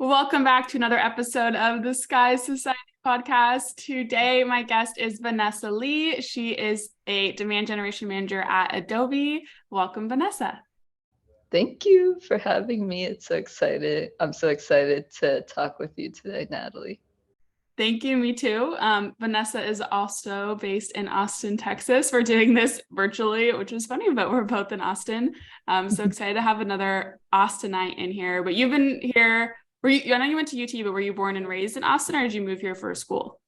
Welcome back to another episode of the Sky Society podcast. Today, my guest is Vanessa Lee. She is a demand generation manager at Adobe. Welcome, Vanessa. Thank you for having me. It's so excited. I'm so excited to talk with you today, Natalie. Thank you, me too. Vanessa is also based in Austin, Texas. We're doing this virtually, which is funny, but we're both in Austin. So excited to have another Austinite in here. But you've been here, I know you went to UT, but were you born and raised in Austin, or did you move here for school?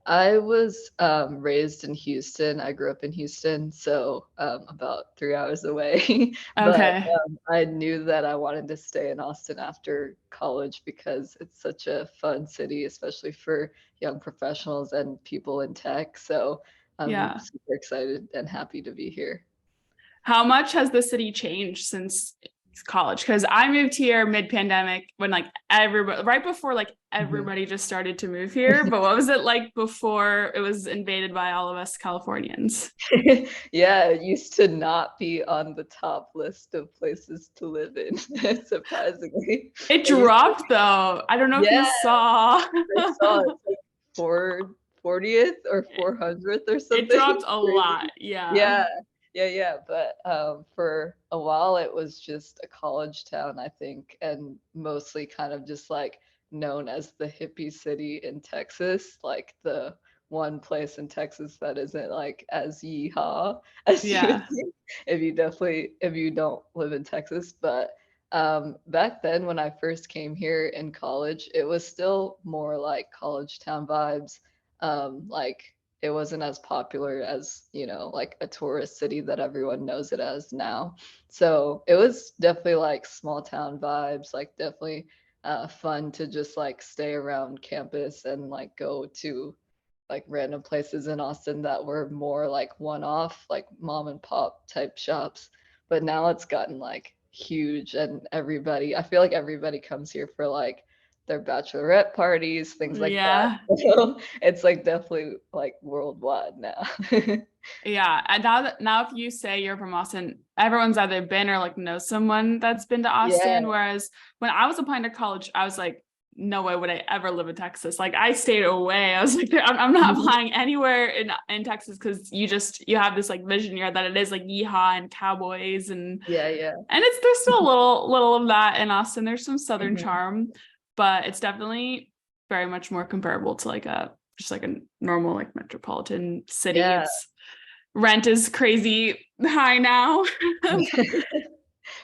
I was raised in Houston. I grew up in Houston, so about 3 hours away. But Okay. I knew that I wanted to stay in Austin after college because it's such a fun city, especially for young professionals and people in tech. So I'm Yeah. super excited and happy to be here. How much has the city changed since college? Because I moved here mid-pandemic when like everybody right before like Mhm. everybody just started to move here. But what was it like before it was invaded by all of us Californians? Yeah, it used to not be on the top list of places to live in, surprisingly. It It used to, dropped though. I don't know if you yeah, saw. I saw it's like 440th or 400th or It something. dropped a lot. Crazy. Yeah. Yeah, yeah. But for a while, it was just a college town, I think, and mostly kind of just like known as the hippie city in Texas, like the one place in Texas that isn't like as yeehaw as you would Yeah. think if you don't live in Texas. But back then, when I first came here in college, it was still more like college town vibes. Like it wasn't as popular as, like a tourist city that everyone knows it as now. So it was definitely like small town vibes, like definitely fun to just like stay around campus and like go to like random places in Austin that were more like one-off, like mom and pop type shops. But now it's gotten like huge and I feel like everybody comes here for like their bachelorette parties, things like that. Yeah. So it's like definitely like worldwide now. Yeah, and now if you say you're from Austin, everyone's either been or like knows someone that's been to Yeah. Austin. Whereas when I was applying to college, I was like, no way would I ever live in Texas. Like I stayed away. I was like, I'm not Mhm. applying anywhere in Texas because you have this like vision here that it is like yeehaw and cowboys Yeah, yeah. and it's there's still a little of that in Austin. There's some Southern Mhm. charm, but it's definitely very much more comparable to like a just like a normal like metropolitan city. Yeah. It's rent is crazy high now.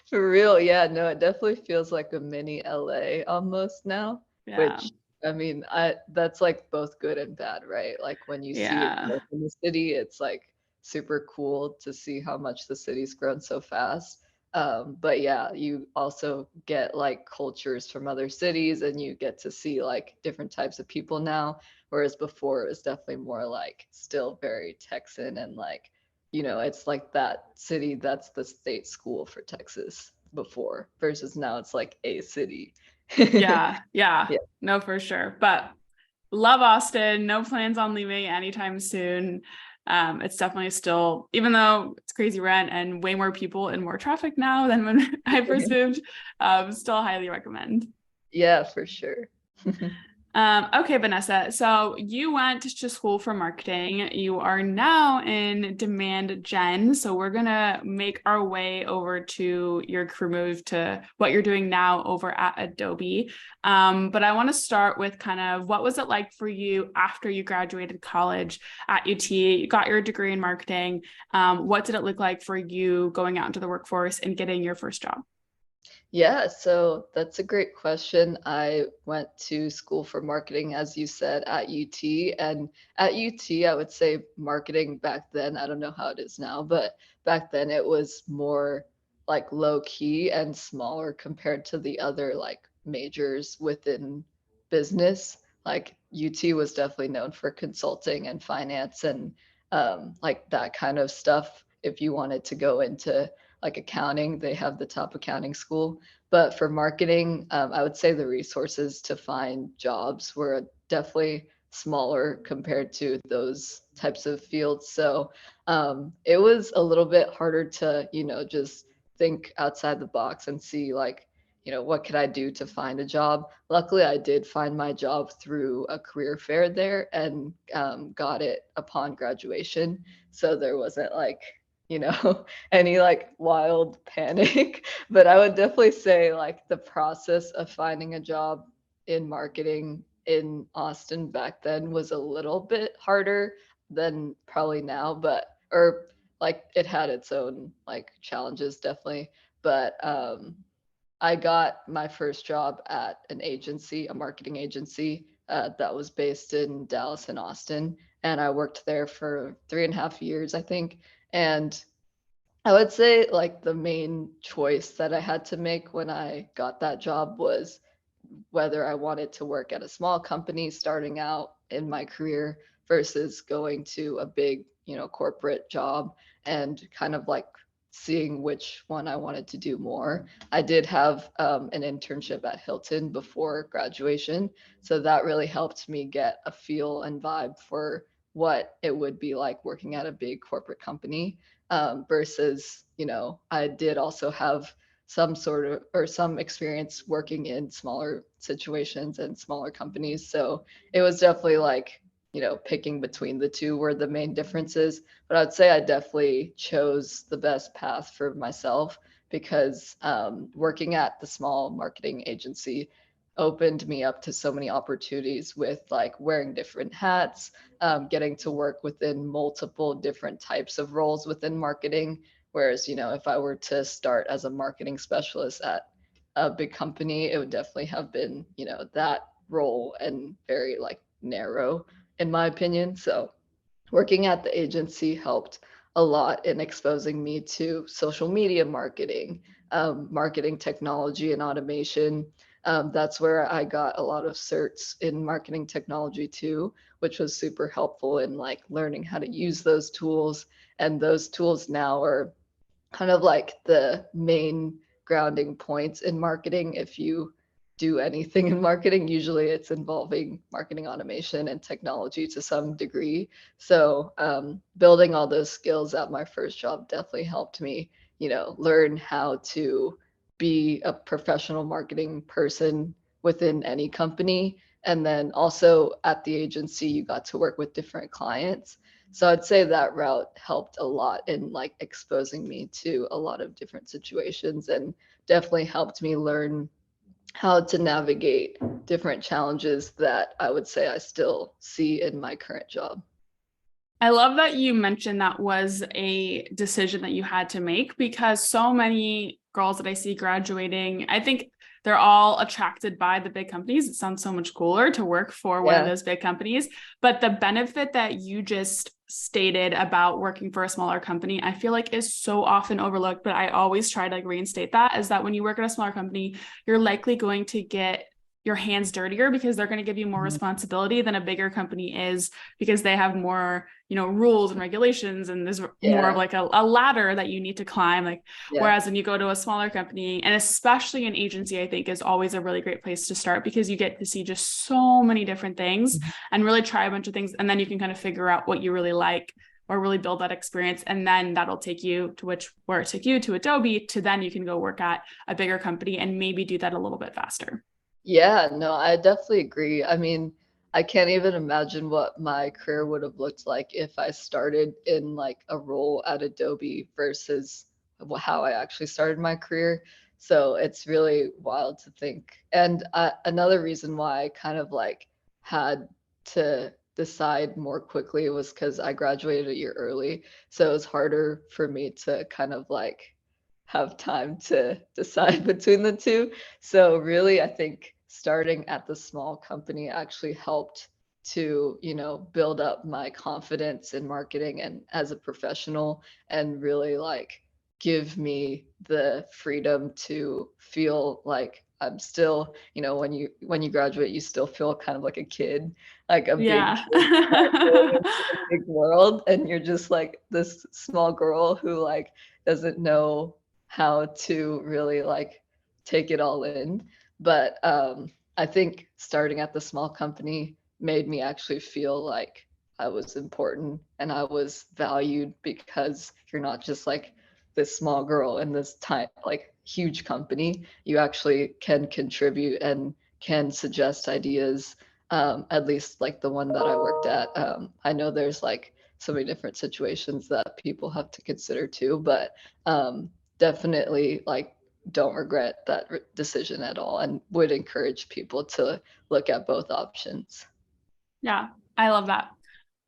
For real, yeah, no, it definitely feels like a mini LA almost now, Yeah. which I mean, I that's like both good and bad, right? Like when you see your Yeah. growth in the city, it's like super cool to see how much the city's grown so fast. But yeah, you also get like cultures from other cities and you get to see like different types of people now, whereas before it was definitely more like still very Texan and like it's like that city that's the state school for Texas before versus now it's like a city. Yeah. Yeah. Yeah. No, for sure. But love Austin. No plans on leaving anytime soon. It's definitely still, even though it's crazy rent and way more people and more traffic now than when I first moved, still highly recommend. Yeah, for sure. Okay, Vanessa. So you went to school for marketing. You are now in demand gen. So we're gonna make our way over to your career move to what you're doing now over at Adobe. But I want to start with kind of what was it like for you after you graduated college at UT, you got your degree in marketing. What did it look like for you going out into the workforce and getting your first job? Yeah, so that's a great question. I went to school for marketing, as you said, at UT. And at UT, I would say marketing back then, I don't know how it is now, but back then it was more like low key and smaller compared to the other like majors within business. Like UT was definitely known for consulting and finance and like that kind of stuff. If you wanted to go into like accounting, they have the top accounting school. But for marketing, I would say the resources to find jobs were definitely smaller compared to those types of fields. So it was a little bit harder to, just think outside the box and see like, what could I do to find a job? Luckily, I did find my job through a career fair there and got it upon graduation. So there wasn't like, any like wild panic. But I would definitely say like the process of finding a job in marketing in Austin back then was a little bit harder than probably now, but or like it had its own like challenges definitely. But I got my first job at an agency, a marketing agency that was based in Dallas and Austin. And I worked there for 3.5 years, I think. And I would say like the main choice that I had to make when I got that job was whether I wanted to work at a small company starting out in my career versus going to a big, corporate job and kind of like seeing which one I wanted to do more. I did have an internship at Hilton before graduation, so that really helped me get a feel and vibe for what it would be like working at a big corporate company versus, I did also have some sort of or some experience working in smaller situations and smaller companies. So it was definitely like, picking between the two were the main differences. But I'd say I definitely chose the best path for myself because working at the small marketing agency opened me up to so many opportunities with like wearing different hats, getting to work within multiple different types of roles within marketing. Whereas, if I were to start as a marketing specialist at a big company, it would definitely have been, that role and very like narrow, in my opinion. So working at the agency helped a lot in exposing me to social media marketing, marketing technology and automation. That's where I got a lot of certs in marketing technology too, which was super helpful in like learning how to use those tools. And those tools now are kind of like the main grounding points in marketing. If you do anything in marketing, usually it's involving marketing automation and technology to some degree. So building all those skills at my first job definitely helped me, learn how to be a professional marketing person within any company. And then also at the agency, you got to work with different clients. So I'd say that route helped a lot in like exposing me to a lot of different situations and definitely helped me learn how to navigate different challenges that I would say I still see in my current job. I love that you mentioned that was a decision that you had to make because so many girls that I see graduating, I think they're all attracted by the big companies. It sounds so much cooler to work for one of Yeah. those big companies. But the benefit that you just stated about working for a smaller company, I feel like is so often overlooked, but I always try to like reinstate that is that when you work at a smaller company, you're likely going to get your hands dirtier because they're going to give you more Mhm. responsibility than a bigger company is because they have more rules and regulations and there's more of Yeah. like a ladder that you need to climb, like Yeah. whereas when you go to a smaller company and especially an agency, I think is always a really great place to start because you get to see just so many different things Mhm. and really try a bunch of things and then you can kind of figure out what you really like or really build that experience and then that'll take you to where it took you to Adobe to then you can go work at a bigger company and maybe do that a little bit faster. Yeah, no, I definitely agree. I mean, I can't even imagine what my career would have looked like if I started in like a role at Adobe versus how I actually started my career. So it's really wild to think. And another reason why I kind of like had to decide more quickly was because I graduated a year early. So it was harder for me to kind of like have time to decide between the two. So really, I think starting at the small company actually helped to, build up my confidence in marketing and as a professional and really like give me the freedom to feel like I'm still, when you graduate, you still feel kind of like a kid, like a big Yeah. kid going into the big world and you're just like this small girl who like doesn't know how to really like take it all in. But I think starting at the small company made me actually feel like I was important and I was valued because you're not just like this small girl in this time, like huge company, you actually can contribute and can suggest ideas. At least like the one that I worked at. I know there's like so many different situations that people have to consider too, but definitely like don't regret that decision at all and would encourage people to look at both options. Yeah, I love that.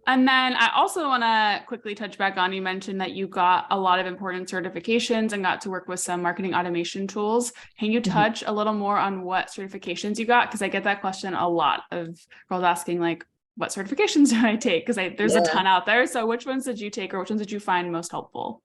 And then I also want to quickly touch back on, you mentioned that you got a lot of important certifications and got to work with some marketing automation tools. Can you Mhm. touch a little more on what certifications you got? Because I get that question a lot of girls asking like, what certifications do I take? Because there's a Yeah. ton out there. So which ones did you take or which ones did you find most helpful?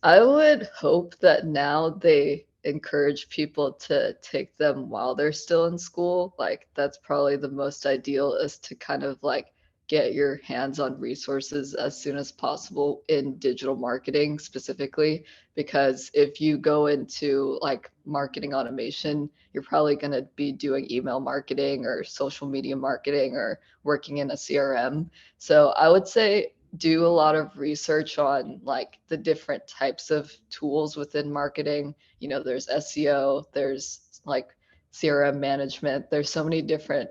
I would hope that now they encourage people to take them while they're still in school. Like that's probably the most ideal is to kind of like get your hands on resources as soon as possible in digital marketing specifically, because if you go into like marketing automation, you're probably going to be doing email marketing or social media marketing or working in a CRM. So I would say do a lot of research on like the different types of tools within marketing. You know, there's SEO, there's like CRM management. There's so many different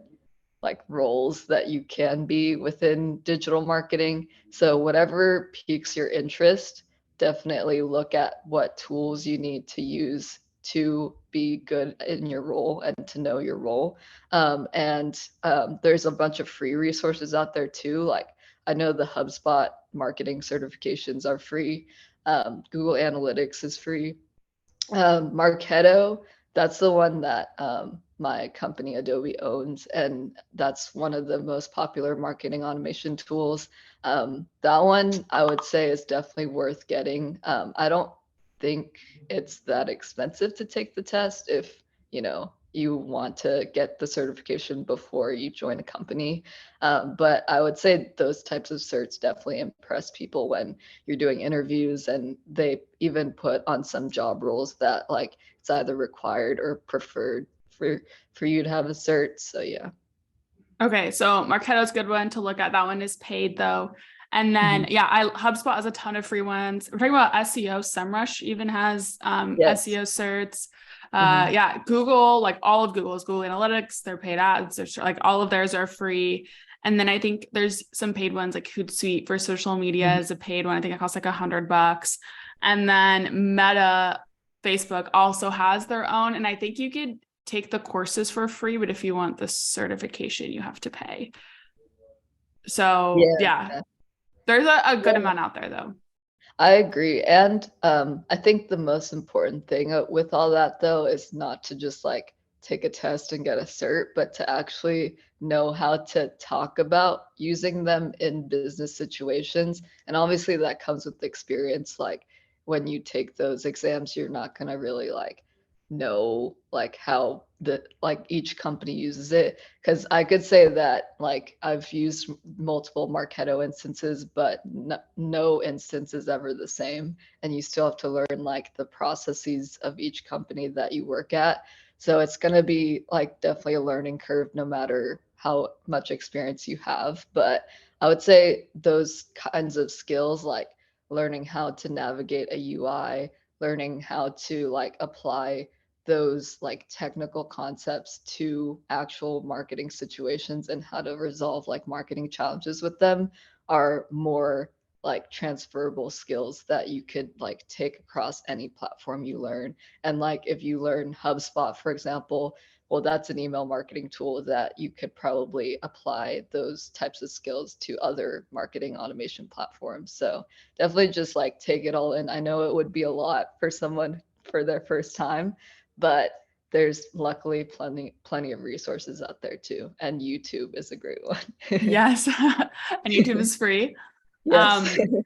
like roles that you can be within digital marketing. So whatever piques your interest, definitely look at what tools you need to use to be good in your role and to know your role. There's a bunch of free resources out there too. Like I know the HubSpot marketing certifications are free. Google Analytics is free. Marketo, that's the one that my company Adobe owns, and that's one of the most popular marketing automation tools. That one I would say is definitely worth getting. I don't think it's that expensive to take the test if you want to get the certification before you join a company. But I would say those types of certs definitely impress people when you're doing interviews, and they even put on some job roles that like it's either required or preferred for you to have a cert. So yeah. Okay, so Marketo's a good one to look at. That one is paid though. And then Mhm. yeah, HubSpot has a ton of free ones. We're talking about SEO. SEMrush even has Yes. SEO certs. Hmm. Yeah, Google, like all of Google's Google Analytics, they're paid ads. There's like all of theirs are free. And then I think there's some paid ones like Hootsuite for social media Hmm. is a paid one. I think it costs like $100. And then Meta, Facebook also has their own. And I think you could take the courses for free, but if you want the certification, you have to pay. So Yeah. yeah, there's a good Yeah. amount out there though. I agree. And I think the most important thing with all that, though, is not to just like take a test and get a cert, but to actually know how to talk about using them in business situations. And obviously, that comes with experience. Like when you take those exams, you're not going to really like know like how the like each company uses it, because I could say that like I've used multiple Marketo instances, but no instance is ever the same, and you still have to learn like the processes of each company that you work at. So it's going to be like definitely a learning curve no matter how much experience you have. But I would say those kinds of skills like learning how to navigate a UI, learning how to like apply those like technical concepts to actual marketing situations and how to resolve like marketing challenges with them are more like transferable skills that you could like take across any platform you learn. And like if you learn HubSpot, for example, well, that's an email marketing tool that you could probably apply those types of skills to other marketing automation platforms. So definitely just like take it all in. I know it would be a lot for someone for their first time, but there's luckily plenty of resources out there too, and YouTube is a great one. Yes. And YouTube is free. Yes. Um,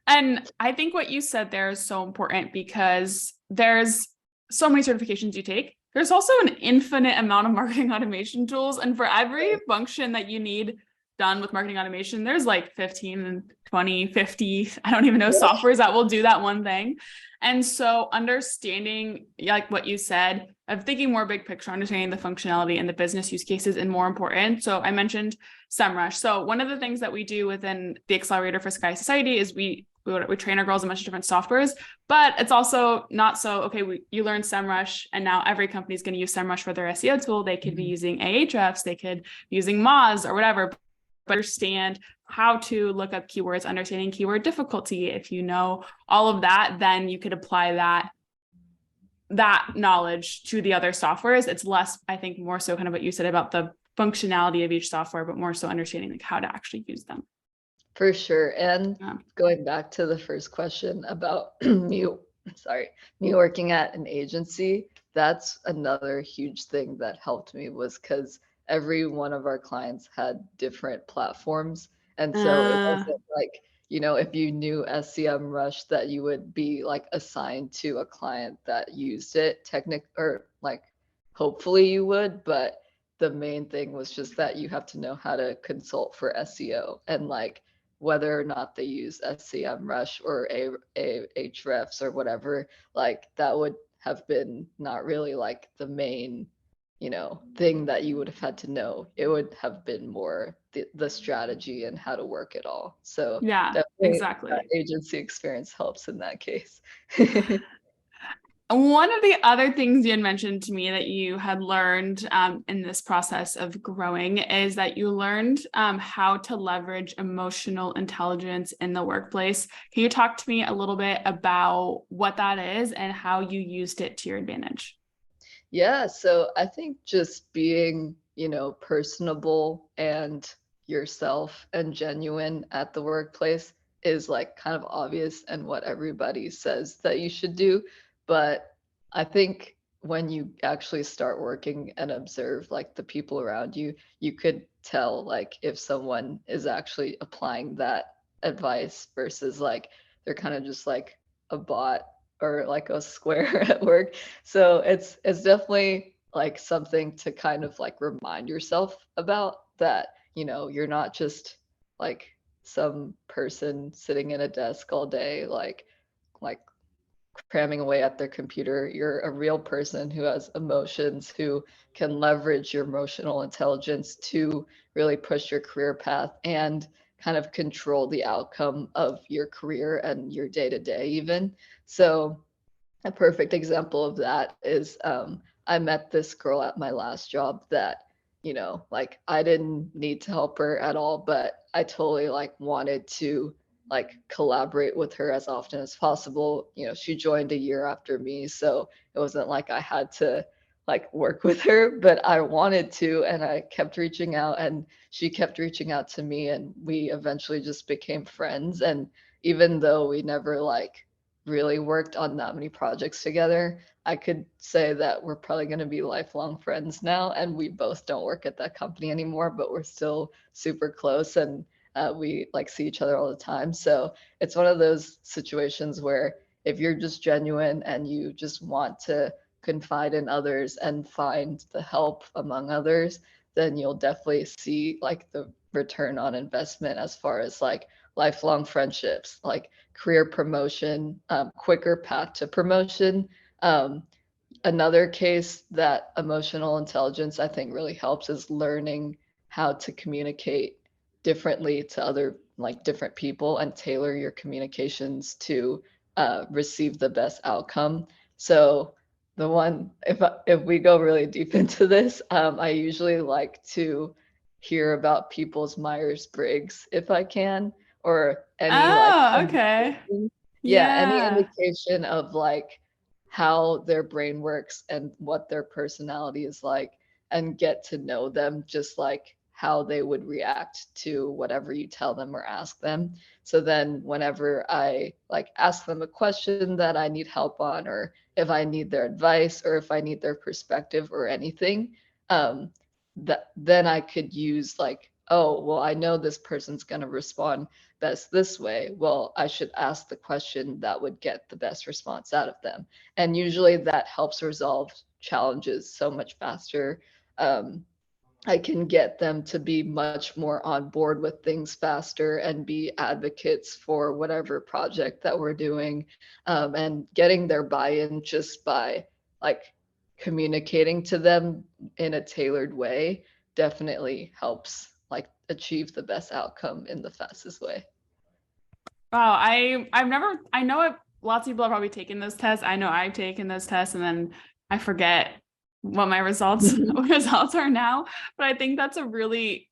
and I think what you said there is so important because there's so many certifications you take. There's also an infinite amount of marketing automation tools. And for every function that you need done with marketing automation, there's like 15 and 20, 50, I don't even know, Yeah. softwares that will do that one thing. And so understanding, like what you said, of thinking more big picture, understanding the functionality and the business use cases is more important. So I mentioned SEMrush. So one of the things that we do within the accelerator for Sky Society is we we train our girls in a bunch of different softwares, but it's also not so, okay, you learn SEMrush and now every company is going to use SEMrush for their SEO tool. They could be using Ahrefs, they could be using Moz or whatever, but understand how to look up keywords, understanding keyword difficulty. If you know all of that, then you could apply that knowledge to the other softwares. It's less, I think, more so kind of what you said about the functionality of each software, but more so understanding like how to actually use them. For sure. And Yeah. going back to the first question about me, me working at an agency, that's another huge thing that helped me was because every one of our clients had different platforms. And so it wasn't like, if you knew SCM Rush that you would be like assigned to a client that used it, or like hopefully you would, but the main thing was just that you have to know how to consult for SEO and like whether or not they use SCM Rush or Ahrefs or whatever, like that would have been not really like the main, thing that you would have had to know. It would have been more the strategy and how to work it all. So Yeah, definitely exactly. agency experience helps in that case. One of the other things you had mentioned to me that you had learned in this process of growing is that you learned how to leverage emotional intelligence in the workplace. Can you talk to me a little bit about what that is and how you used it to your advantage? Yeah, so I think just being, personable and yourself and genuine at the workplace is like kind of obvious and what everybody says that you should do. But I think when you actually start working and observe like the people around you, you could tell like if someone is actually applying that advice versus like they're kind of just like a bot or like a square at work. So it's definitely like something to kind of like remind yourself about that, you're not just like some person sitting in a desk all day, like cramming away at their computer. You're a real person who has emotions, who can leverage your emotional intelligence to really push your career path and kind of control the outcome of your career and your day to day even. So a perfect example of that is I met this girl at my last job that, like I didn't need to help her at all, but I totally like wanted to like collaborate with her as often as possible. She joined a year after me, so it wasn't like I had to like work with her, but I wanted to, and I kept reaching out and she kept reaching out to me, and we eventually just became friends. And even though we never like really worked on that many projects together, I could say that we're probably going to be lifelong friends now. And we both don't work at that company anymore, but we're still super close and we like see each other all the time. So it's one of those situations where if you're just genuine and you just want to confide in others and find the help among others, then you'll definitely see like the return on investment as far as like lifelong friendships, like career promotion, quicker path to promotion. Um, Another case that emotional intelligence I think really helps is learning how to communicate differently to other like different people and tailor your communications to receive the best outcome. So the one, if we go really deep into this, I usually like to hear about people's Myers-Briggs if I can, or any like Oh, okay. indication, yeah, any Yeah. indication of like how their brain works and what their personality is like, and get to know them just like how they would react to whatever you tell them or ask them. So then whenever I like ask them a question that I need help on, or if I need their advice or if I need their perspective or anything, um, that then I could use like, oh, well, I know this person's going to respond best this way. Well, I should ask the question that would get the best response out of them. And usually that helps resolve challenges so much faster. Um, I can get them to be much more on board with things faster and be advocates for whatever project that we're doing, and getting their buy-in just by like communicating to them in a tailored way definitely helps like achieve the best outcome in the fastest way. Wow, I know lots of people have probably taken those tests. I know I've taken those tests and then I forget what my results are now. But I think that's a very,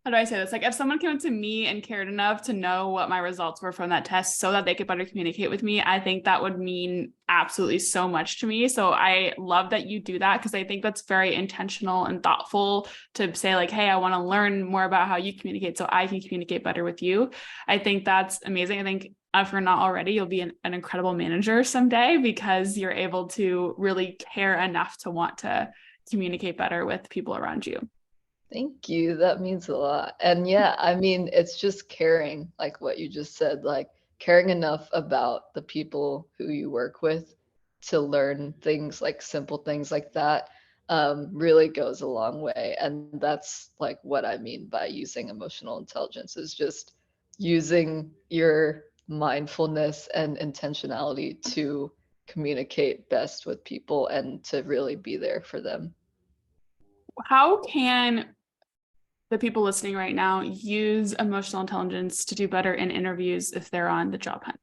how do I say this? Like if someone came to me and cared enough to know what my results were from that test so that they could better communicate with me, I think that would mean absolutely so much to me. So I love that you do that because I think that's very intentional and thoughtful to say like, hey, I want to learn more about how you communicate so I can communicate better with you. I think that's amazing. I think if you're not already, you'll be an incredible manager someday because you're able to really care enough to want to communicate better with people around you. Thank you. That means a lot. And yeah, I mean, it's just caring, like what you just said, like caring enough about the people who you work with to learn things like simple things like that really goes a long way. And that's like what I mean by using emotional intelligence is just using your mindfulness and intentionality to communicate best with people and to really be there for them. How can the people listening right now use emotional intelligence to do better in interviews if they're on the job hunt?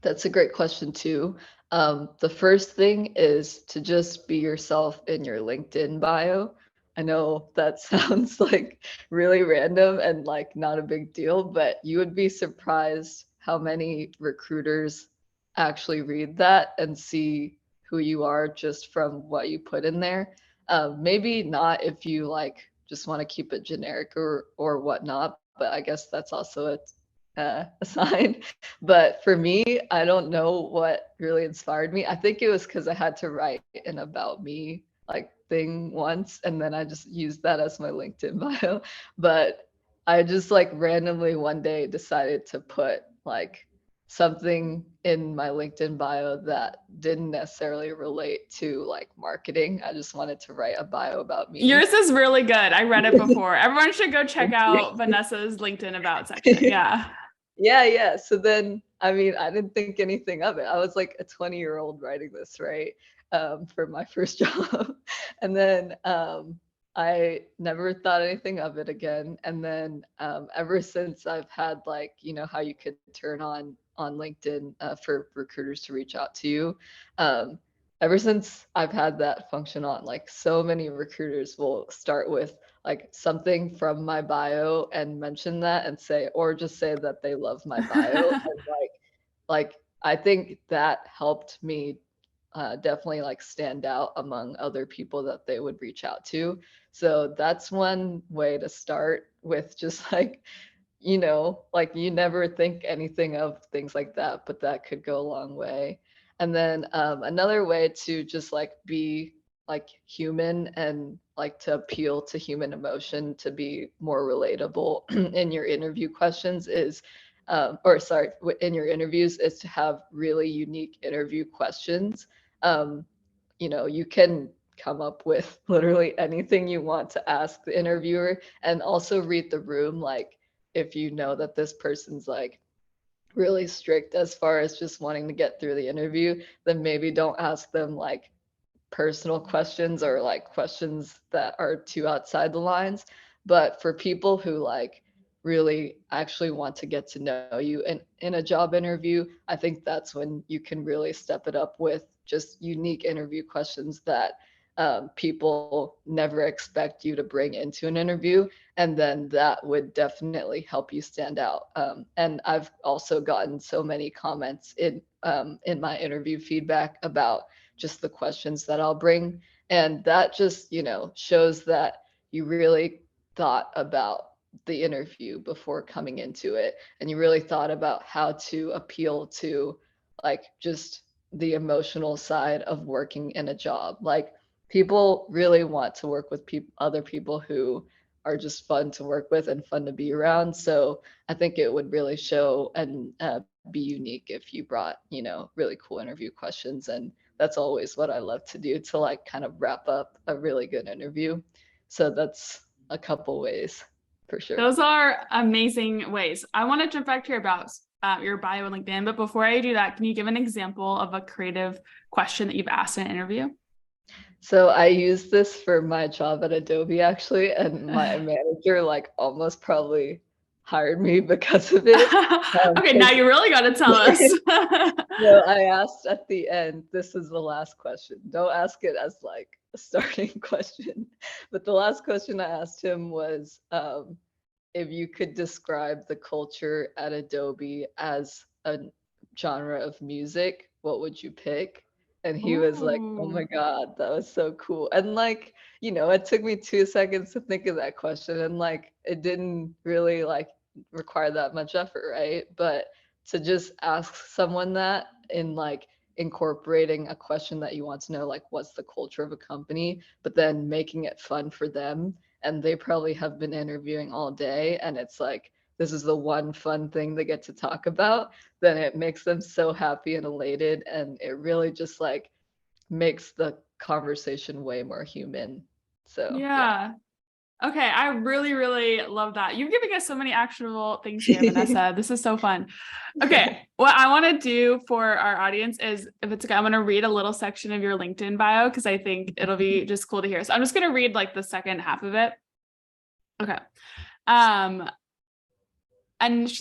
That's a great question too. The first thing is to just be yourself in your LinkedIn bio. I know that sounds like really random and like not a big deal, but you would be surprised how many recruiters actually read that and see who you are just from what you put in there. Maybe not if you like just want to keep it generic or whatnot, but I guess that's also a sign. But for me, I don't know what really inspired me. I think it was because I had to write an about me like thing once, and then I just used that as my LinkedIn bio. But I just like randomly one day decided to put like something in my LinkedIn bio that didn't necessarily relate to like marketing. I just wanted to write a bio about me. Yours is really good. I read it before. Everyone should go check Thank you. out Vanessa's LinkedIn about section. Yeah. Yeah, yeah. So then, I mean, I didn't think anything of it. I was like a 20-year-old writing this, right? For my first job. And then I never thought anything of it again. And then ever since I've had like, you know, how you could turn on LinkedIn for recruiters to reach out to you. Um, Ever since I've had that function on, like so many recruiters will start with like something from my bio and mention that and say, or just say that they love my bio. And like I think that helped me definitely like stand out among other people that they would reach out to. So that's one way to start with just like, you know, like you never think anything of things like that, but that could go a long way. And then another way to just like be like human and like to appeal to human emotion to be more relatable in your interview questions is, or sorry, in your interviews is to have really unique interview questions. Um, you know, you can come up with literally anything you want to ask the interviewer and also read the room. Like, if you know that this person's like really strict as far as just wanting to get through the interview, then maybe don't ask them like personal questions or like questions that are too outside the lines. But for people who like really actually want to get to know you in a job interview, I think that's when you can really step it up with just unique interview questions that people never expect you to bring into an interview. And then that would definitely help you stand out. And I've also gotten so many comments in my interview feedback about just the questions that I'll bring. And that just, you know, shows that you really thought about the interview before coming into it. And you really thought about how to appeal to like just the emotional side of working in a job. Like people really want to work with other people who are just fun to work with and fun to be around. So I think it would really show and be unique if you brought, you know, really cool interview questions. And that's always what I love to do to like kind of wrap up a really good interview. So that's a couple ways for sure. Those are amazing ways. I want to jump back to your bio and LinkedIn, but before I do that, can you give an example of a creative question that you've asked in an interview? So I use this for my job at Adobe actually, and my manager like almost probably hired me because of it. Okay, now 'Cause you really got to tell us. no, I asked at the end, this is the last question. Don't ask it as like a starting question. But the last question I asked him was, if you could describe the culture at Adobe as a genre of music, what would you pick? And he was like, "Oh my Ooh. God, that was so cool." And like, it took me 2 seconds to think of that question, and like, it didn't really like require that much effort, right? But to just ask someone that in like incorporating a question that you want to know, like, what's the culture of a company, but then making it fun for them, and they probably have been interviewing all day, and it's like this is the one fun thing they get to talk about, then it makes them so happy and elated, and it really just like makes the conversation way more human. So yeah. Yeah. Okay, I really, really love that. You're giving us so many actionable things here, Vanessa. This is so fun. Okay, what I want to do for our audience is, if it's okay, I'm going to read a little section of your LinkedIn bio because I think it'll be just cool to hear. So I'm just going to read like the second half of it. Okay. Um, and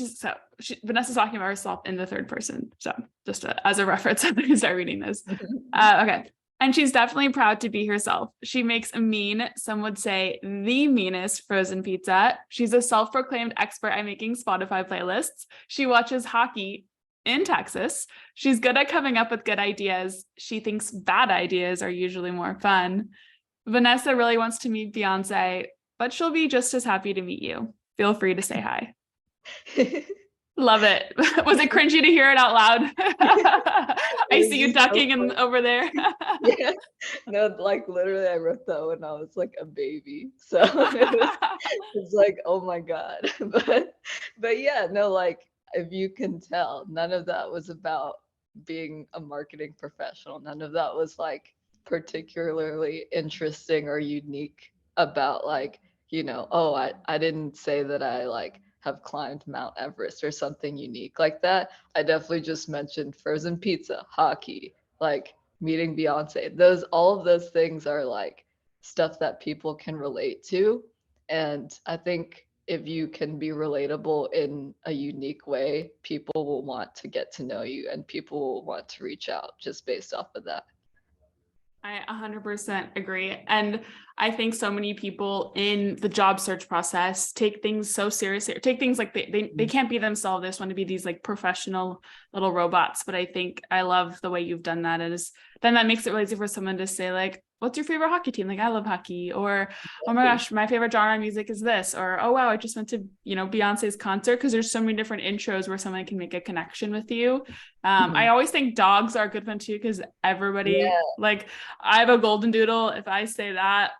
Vanessa's talking about herself in the third person. So just as a reference, I'm going to start reading this. Okay. And she's definitely proud to be herself. She makes a mean, some would say the meanest frozen pizza. She's a self-proclaimed expert at making Spotify playlists. She watches hockey in Texas. She's good at coming up with good ideas. She thinks bad ideas are usually more fun. Vanessa really wants to meet Beyonce, but she'll be just as happy to meet you. Feel free to say hi. Love it. Was it cringy to hear it out loud? It I was see you just so ducking funny. over there. Yeah. No, like literally I wrote that when I was like a baby. So it's like, oh my God. But yeah, no, like if you can tell, none of that was about being a marketing professional. None of that was like particularly interesting or unique about like, oh, I didn't say that I like have climbed Mount Everest or something unique like that. I definitely just mentioned frozen pizza, hockey, like meeting Beyonce. All of those things are like stuff that people can relate to. And I think if you can be relatable in a unique way, people will want to get to know you and people will want to reach out just based off of that. I 100% agree. And I think so many people in the job search process take things so seriously, or take things like they can't be themselves. They just want to be these like professional little robots. But I think I love the way you've done that. Then that makes it really easy for someone to say like, what's your favorite hockey team? Like, I love hockey. Or, oh my Exactly. gosh, my favorite genre of music is this. Or, oh wow, I just went to, Beyonce's concert. Because there's so many different intros where someone can make a connection with you. I Mhm. always think dogs are a good one too, because everybody Yeah, like, I have a golden doodle. If I say that,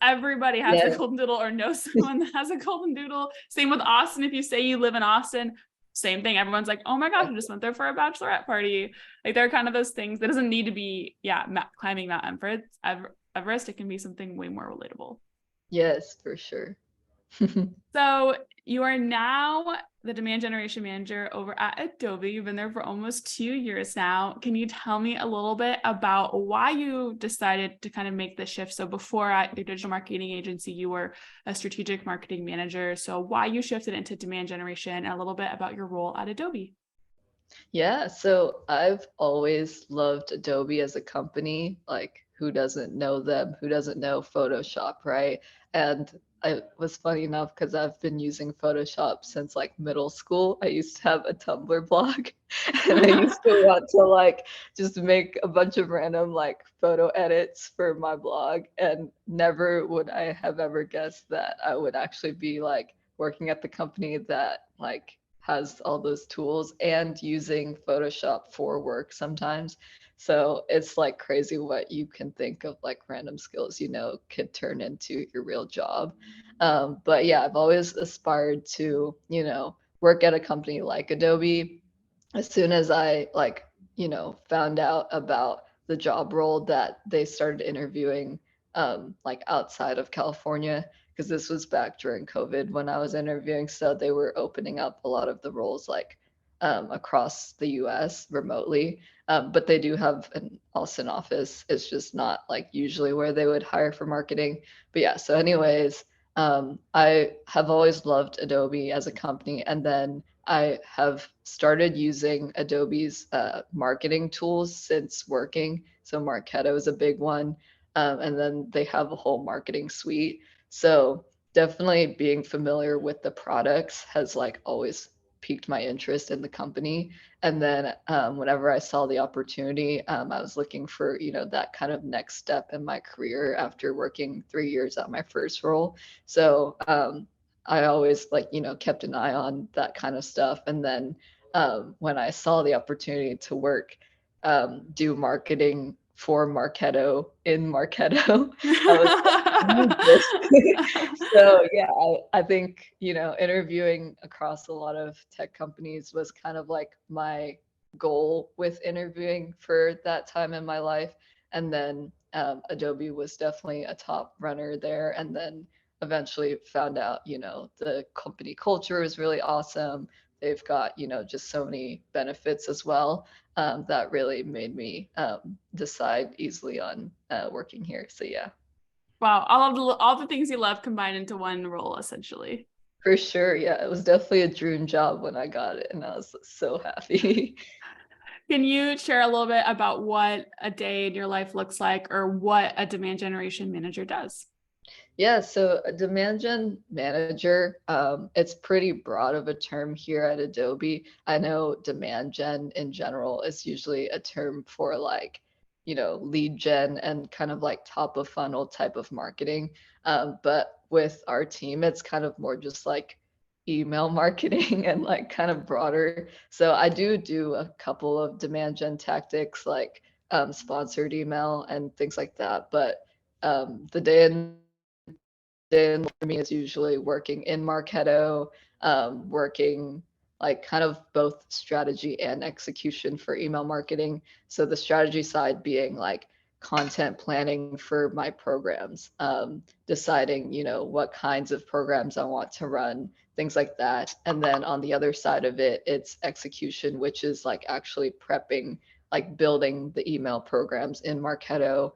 everybody has a yeah. golden doodle or knows someone that has a golden doodle. Same with Austin. If you say you live in Austin, same thing. Everyone's like, oh my gosh, I just went there for a bachelorette party. Like, they're kind of those things that doesn't need to be, yeah, climbing Mount Everest. It can be something way more relatable. Yes, for sure. So you are now the demand generation manager over at Adobe. You've been there for almost 2 years now. Can you tell me a little bit about why you decided to kind of make the shift? So before at your digital marketing agency, you were a strategic marketing manager. So why you shifted into demand generation, and a little bit about your role at Adobe. Yeah, so I've always loved Adobe as a company. Like, who doesn't know them? Who doesn't know Photoshop, right? And I was funny enough because I've been using Photoshop since like middle school. I used to have a Tumblr blog and I used to want to like just make a bunch of random like photo edits for my blog. And never would I have ever guessed that I would actually be like working at the company that like has all those tools and using Photoshop for work sometimes. So it's like crazy what you can think of like random skills, could turn into your real job. But yeah, I've always aspired to, work at a company like Adobe. As soon as I like, found out about the job role that they started interviewing like outside of California, because this was back during COVID when I was interviewing. So they were opening up a lot of the roles like across the US remotely. But they do have an Austin office. It's just not like usually where they would hire for marketing. But yeah, so anyways, I have always loved Adobe as a company, and then I have started using Adobe's marketing tools since working. So Marketo is a big one, and then they have a whole marketing suite. So definitely being familiar with the products has like always piqued my interest in the company. And then whenever I saw the opportunity, I was looking for, that kind of next step in my career after working 3 years at my first role. So I always like, kept an eye on that kind of stuff. And then when I saw the opportunity to work, do marketing for Marketo in Marketo, I was like, I need this. So yeah, I think, interviewing across a lot of tech companies was kind of like my goal with interviewing for that time in my life. And then Adobe was definitely a top runner there. And then eventually found out, the company culture is really awesome. They've got, just so many benefits as well. That really made me decide easily on working here. So yeah. Wow, all the things you love combined into one role, essentially. For sure. Yeah, it was definitely a dream job when I got it, and I was so happy. Can you share a little bit about what a day in your life looks like or what a demand generation manager does? Yeah, so a demand gen manager, it's pretty broad of a term here at Adobe. I know demand gen in general is usually a term for like, lead gen and kind of like top of funnel type of marketing. But with our team, it's kind of more just like email marketing and like kind of broader. So I do a couple of demand gen tactics like sponsored email and things like that. But the day in then for me is usually working in Marketo, working like kind of both strategy and execution for email marketing. So the strategy side being like content planning for my programs, deciding, what kinds of programs I want to run, things like that. And then on the other side of it, it's execution, which is like actually prepping, like building the email programs in Marketo.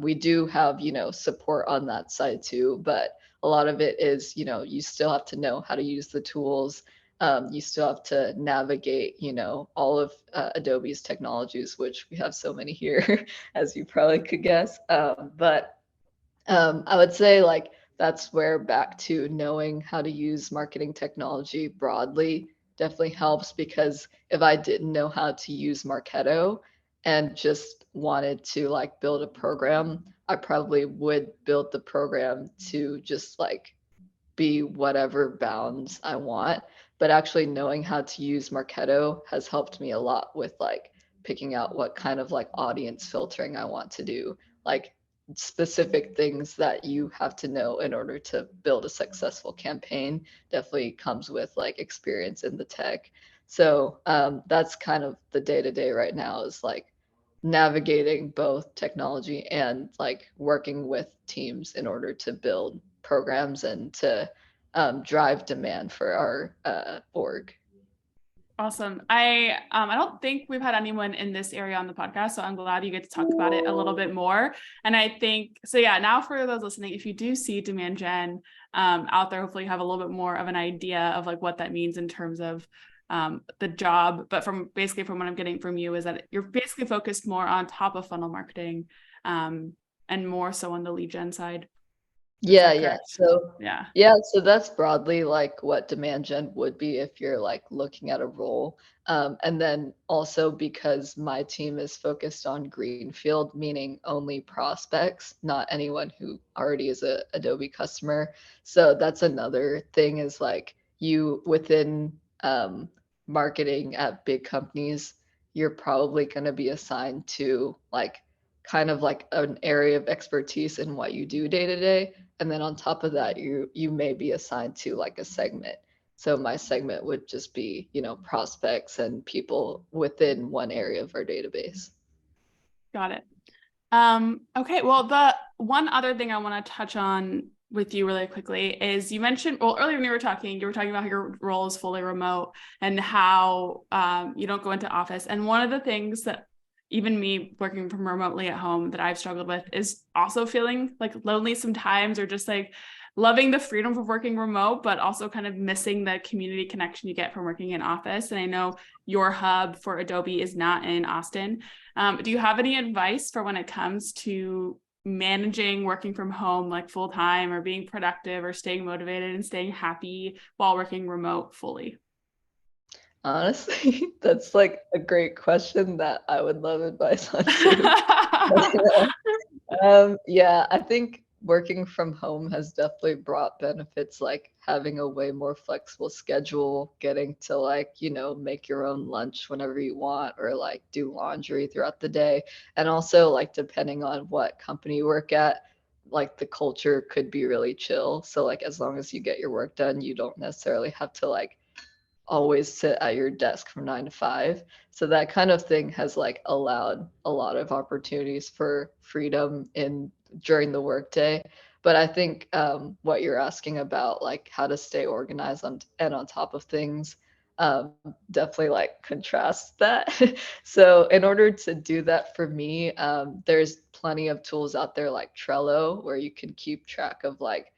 We do have, support on that side too, but a lot of it is, you still have to know how to use the tools. You still have to navigate, all of Adobe's technologies, which we have so many here, as you probably could guess. But I would say like that's where back to knowing how to use marketing technology broadly definitely helps, because if I didn't know how to use Marketo and just wanted to like build a program, I probably would build the program to just like be whatever bounds I want. But actually knowing how to use Marketo has helped me a lot with like picking out what kind of like audience filtering I want to do. Like specific things that you have to know in order to build a successful campaign definitely comes with like experience in the tech. So that's kind of the day to day right now is like navigating both technology and like working with teams in order to build programs and to drive demand for our org. Awesome. I don't think we've had anyone in this area on the podcast, so I'm glad you get to talk about it a little bit more. And I think so. Yeah. Now, for those listening, if you do see demand gen out there, hopefully you have a little bit more of an idea of like what that means in terms of the job. But from what I'm getting from you is that you're basically focused more on top of funnel marketing, and more so on the lead gen side. Is Yeah, that yeah. correct? So Yeah. yeah, so that's broadly like what demand gen would be if you're like looking at a role. And then also because my team is focused on greenfield, meaning only prospects, not anyone who already is a Adobe customer. So that's another thing is like you within marketing at big companies, you're probably going to be assigned to like kind of like an area of expertise in what you do day to day, and then on top of that you may be assigned to like a segment. So my segment would just be, prospects and people within one area of our database. Got it. Okay, well, the one other thing I want to touch on with you really quickly is you mentioned, well, earlier when you were talking about how your role is fully remote and how you don't go into office. And one of the things that even me working from remotely at home that I've struggled with is also feeling like lonely sometimes, or just like loving the freedom of working remote, but also kind of missing the community connection you get from working in office. And I know your hub for Adobe is not in Austin. Do you have any advice for when it comes to managing working from home like full time, or being productive, or staying motivated and staying happy while working remote fully? Honestly, that's like a great question that I would love advice on too. Yeah, I think working from home has definitely brought benefits like having a way more flexible schedule, getting to like, make your own lunch whenever you want or like do laundry throughout the day. And also like depending on what company you work at, like the culture could be really chill. So like as long as you get your work done, you don't necessarily have to like always sit at your desk from 9 to 5. So that kind of thing has like allowed a lot of opportunities for freedom in during the workday. But I think what you're asking about, like how to stay organized and on top of things, um, definitely like contrasts that. So in order to do that for me, there's plenty of tools out there like Trello where you can keep track of like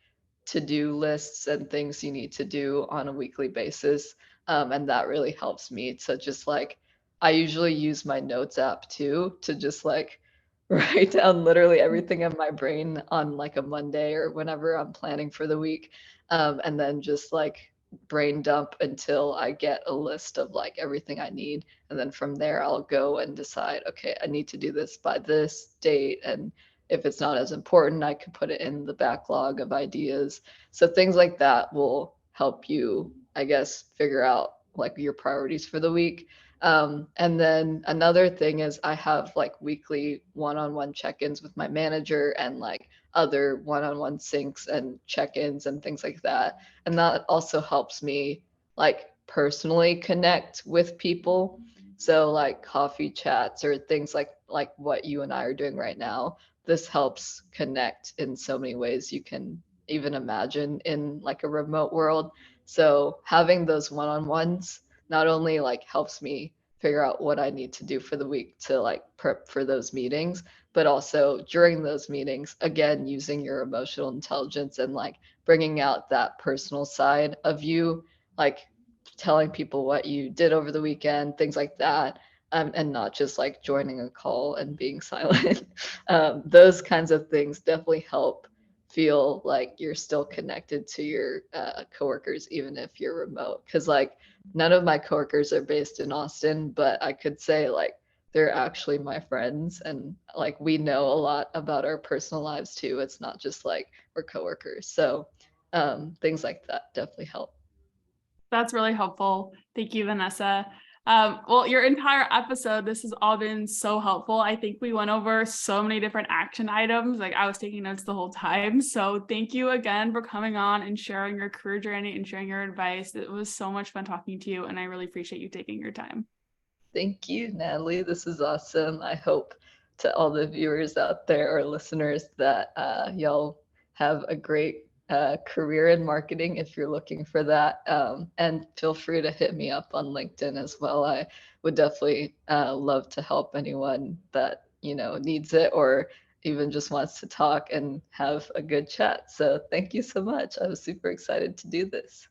to-do lists and things you need to do on a weekly basis. And that really helps me to just like, I usually use my notes app too to just like write down literally everything in my brain on like a Monday or whenever I'm planning for the week. And then just like brain dump until I get a list of like everything I need. And then from there, I'll go and decide, okay, I need to do this by this date. And if it's not as important, I can put it in the backlog of ideas. So things like that will help you, I guess, figure out like your priorities for the week. And then another thing is I have like weekly one-on-one check-ins with my manager and like other one-on-one syncs and check-ins and things like that. And that also helps me like personally connect with people. So like coffee chats or things like what you and I are doing right now. This helps connect in so many ways you can even imagine in like a remote world. So having those one-on-ones not only like helps me figure out what I need to do for the week to like prep for those meetings, but also during those meetings, again, using your emotional intelligence and like bringing out that personal side of you, like telling people what you did over the weekend, things like that. And not just like joining a call and being silent. Those kinds of things definitely help feel like you're still connected to your coworkers, even if you're remote. Because like none of my coworkers are based in Austin, but I could say like they're actually my friends, and like we know a lot about our personal lives too. It's not just like we're coworkers. So things like that definitely help. That's really helpful. Thank you, Vanessa. Well, your entire episode, this has all been so helpful. I think we went over so many different action items. Like I was taking notes the whole time. So thank you again for coming on and sharing your career journey and sharing your advice. It was so much fun talking to you, and I really appreciate you taking your time. Thank you, Natalie. This is awesome. I hope to all the viewers out there or listeners that y'all have a great career in marketing if you're looking for that. And feel free to hit me up on LinkedIn as well. I would definitely love to help anyone that, needs it or even just wants to talk and have a good chat. So thank you so much. I was super excited to do this.